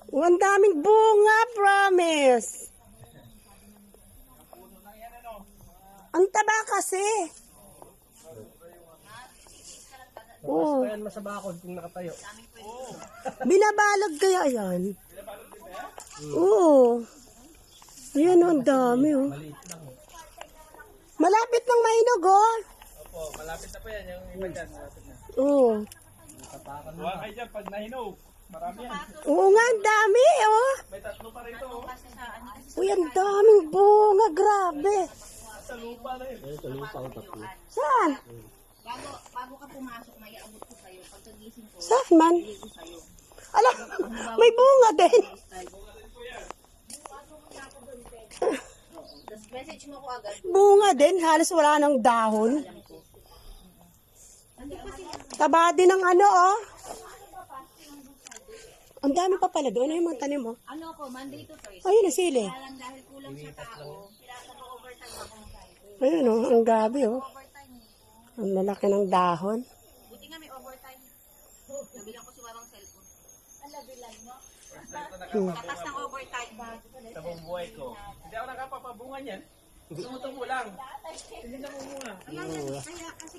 Oh, ang daming bunga, promise. Ang taba kasi. Oh. Ayan, masabakod kung nakatayo. Binabalog kaya yan? Oo. Ayan, ang dami, oh. Maliit lang. Malapit ng mainog, oh. Opo, malapit na po yan. Yung iba dyan, malapit na. Oo. Tapakan na. Huwag kayo dyan, pag nahinog. Marami yan. Oo nga, ang dami, oh. May tatlo pa rito. Uy, ang daming bunga, grabe. Sa lupa na yun. Sa lupa ang tatlo. Saan? Bago ka pumasok, may abot ko sa'yo. Pagkagising ko, Saan man? bigay ko sa'yo. Ala, may bunga din. Tapos message mo ko agad. Bunga din, halos wala nang dahon. Taba din ng ano, oh. Ang dami pa pala doon. Ano yung mga tanim mo? Ano ko, Monday to Thursday. Ayun, ang sili. Kaya lang dahil kulang sa tao, kailangan mag-overtime ako. Ayun, oh, ang gabi, oh. Overtime eh. Ang lalaki ng dahon. Buti nga may overtime. Nabilang ko si Mamang cellphone. Ang nabilang mo? Tatas ng overtime. Sa buong buhay ko. Hindi ako nakapapabungan yan. Tumutubo lang. Hindi namumunga. Kaya kasi